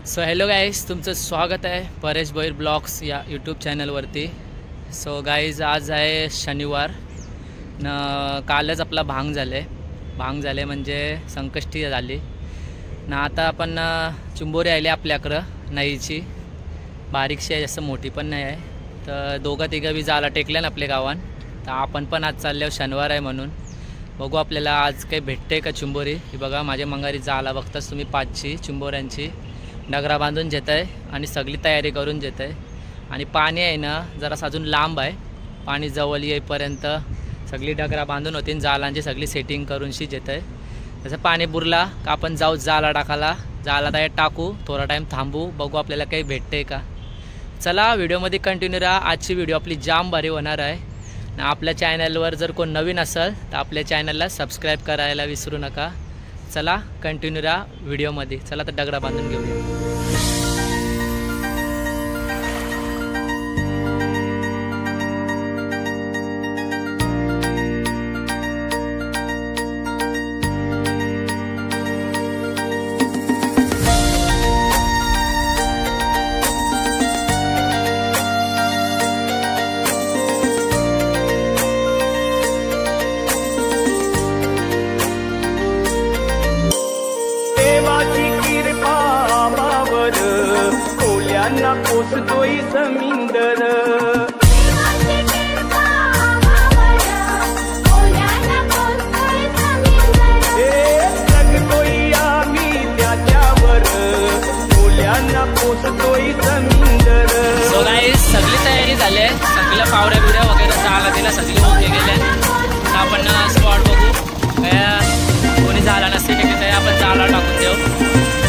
So hello guys, तुमचं स्वागत आहे परेश भोईर ब्लॉग्स या यूट्यूब चॅनलवरती। सो गाईज, आज आहे शनिवार न कालच आपला भांग झाले म्हणजे संकष्टी झाली ना। आता आपण चिंबोरी आली आपल्याकडं नाहीची, बारीकशी आहे, जास्त मोठी पण नाही आहे। तर दोघं तिघं बी जाला टेकल्या ना आपल्या गावात। तर आपण पण आज चाललो, शनिवार आहे म्हणून बघू आपल्याला आज काही भेटते का चिंबोरी। ही बघा माझ्या मंगारी जाला बघताच तुम्ही, 5ची चिंबोऱ्यांची डगरा बांधून घेत आहे आणि सगळी तयारी करून घेत आहे। आणि पाणी आहे ना जरा अजून लांब आहे, पाणी जवळ येईपर्यंत सगळी डगरा बांधून होती, जालांची सगळी सेटिंग करूनशी घेत आहे। तसं पाणी बुरला का आपण जाऊ जाला टाकायला, जाला तयार टाकू, थोडा टाईम थांबू, बघू आपल्याला काही भेटते का। चला व्हिडिओमध्ये कंटिन्यू राहा, आजची व्हिडिओ आपली जाम भारी होणार आहे ना। आपल्या चॅनलवर जर कोण नवीन असेल तर आपल्या चॅनलला सबस्क्राईब करायला विसरू नका। चला कंटिन्यू राहा व्हिडिओमध्ये। चला तर डगरा बांधून घेऊया। पोसतोय समिंदर जगतोय आम्ही त्याच्यावर, कोल्यांना पोसतोय समिंदर। सो गाईज, सगळी तयारी झाली आहे, सगळ्या पावड्या बिवड्या वगैरे जाला दिला, सगळी ओके गेल्या। तर आपण स्पॉट बघू, काय कोणी जाला नसते की आपण जाला टाकून देऊ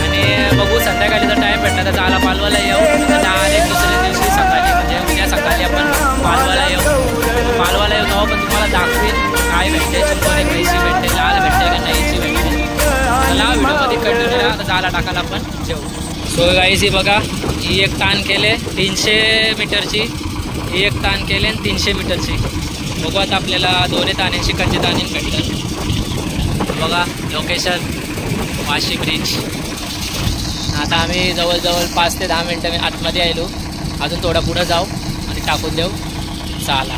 आणि बघू संध्याकाळी जर टाईम भेटला तर जाला पालवायला येऊ। डायरेक्ट दुसऱ्या दिवशी सकाळी म्हणजे उद्या सकाळी आपण पालवायला येऊ तेव्हा पण तुम्हाला दाखवेन काय भेटते, चिंबोरी कैसी भेटते, लाल भेटते का नाहीची भेटते। मला व्हिडिओमध्ये कंटिन्यू राहा, आता जाला टाकायला आपण जेऊ। सो गाईज, ही बघा, ही एक ताण केले 300 मीटरची, ही एक ताण केले 300 मीटरची। बघू आता आपल्याला दोन्ही ताण्यांची कच्ची ताणीन भेटतात। बघा लोकेशन वाशी ब्रिज। आता आम्ही जवळजवळ 5 ते 10 मिनटं मी आतमध्ये आलो, अजून थोडा पुढं जाऊ आणि टाकून देऊ जाला।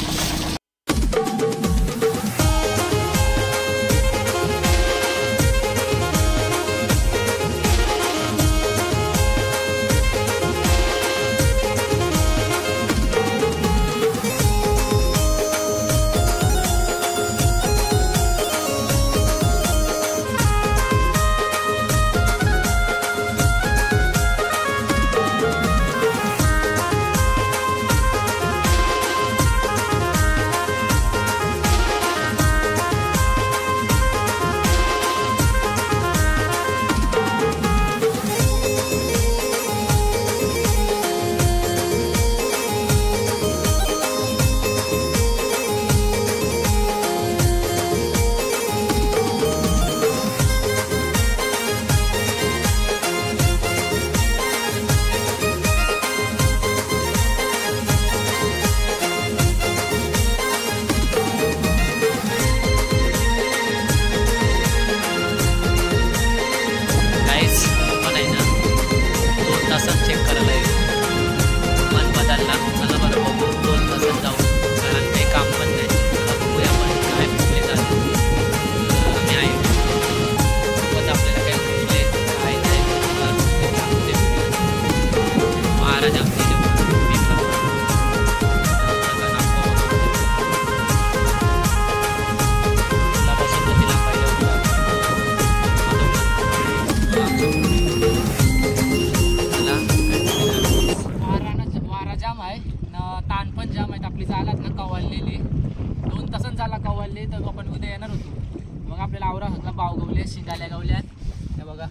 लागले शिंगाल्या गावल्यात. हे बघा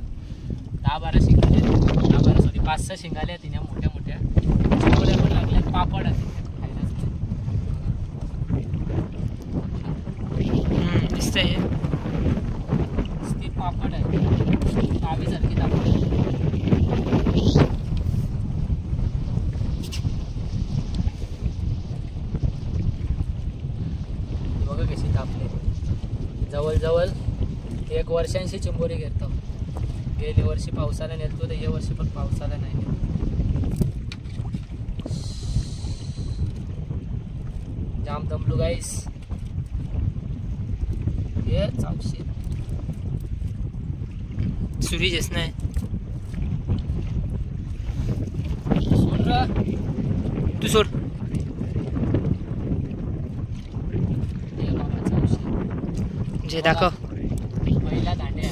10-12 शिंगाले, 10-12 सॉरी 5-6 शिंगाल्या तिने मोठ्या मोठ्या. चिंबोऱ्या पण लागल्यात, पापड आहेत दिसतंय. ती पापड आहे तावीसारखी दाखवली. बघा कशी तापले. जवळजवळ 1 वर्षांशी चिंबोरी घेतो. गेल्या वर्षी पावसाला नेलतो तर या वर्षी पण पावसाला नाही नेतो. जाम दमलो गाईस. ये चावशी सुरी जेस नाही सोड रा तू सोड. जे दाखव पहिला दांड्या.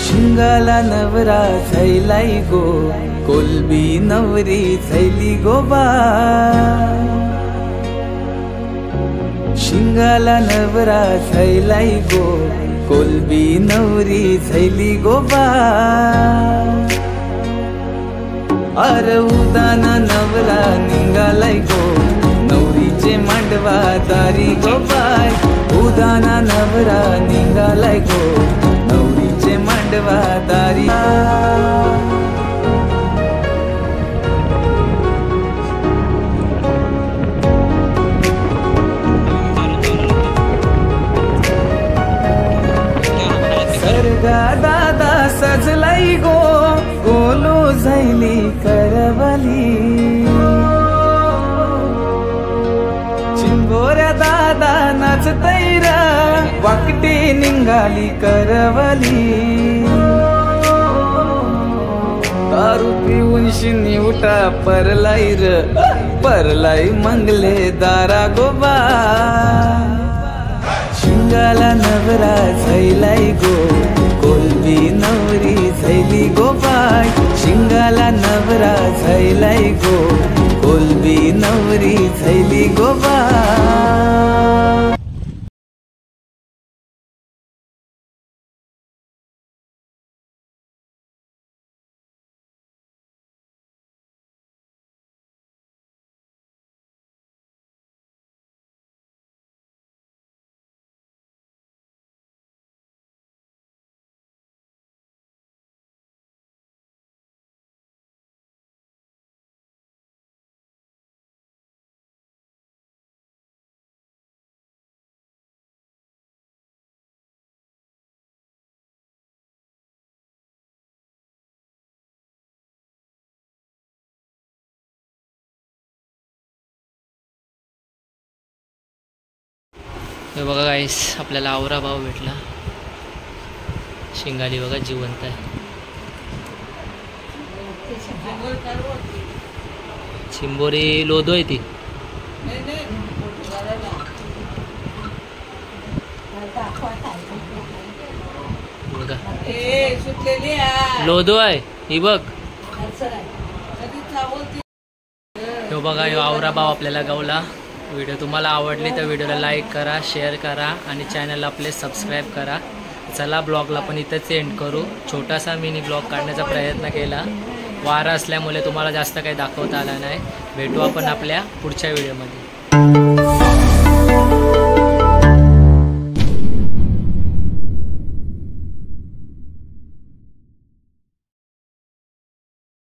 शिंगाला नवरा थैलाई गो, कोलबी नवरी थैली गो बा. शिंगाला नवरा थैलाई गो, कोलबी नवरी थैली गो बा. अरे उदाना नवरा निघालाय गो, नवरीचे मांडवा दारी गो बाय. उदाना नवरा निघालाय गो, नवरीचे मांडवा दारी. सरगा दादा सजलाई गो, गोलो झैली करवली. चिंबोऱ्या दादा नाचतैरा, वाकटी निघाली करवली. दारू पिऊन शिनी उठा परलाई र, परलाई मंगले दारा गोबा. शिंगाला नवरा झैलाई गो, कोलबी नवरी झैली गो बाय. शिंगाला नवरा झैलाई गो, कोलबी नवरी झैली गो बाय. हे बघा गाईस, आपल्याला आवरा भाव भेटला. शिंगाली बघा जिवंत आहे. चिंबोरी लोदो आहे ती. बघा लोदो आहे ही बघ. तो बघा ह्यो आवरा भाव आपल्याला गावला. व्हिडिओ तुम्हाला आवडली तर व्हिडिओला लाईक करा, शेअर करा आणि चॅनलला आपले सबस्क्राईब करा. चला ब्लॉगला पण इथंच एंड करू. छोटासा मिनी ब्लॉग काढण्याचा प्रयत्न केला. वारा असल्यामुळे तुम्हाला जास्त काही दाखवता आला नाही. भेटू आपण आपल्या पुढच्या व्हिडिओमध्ये.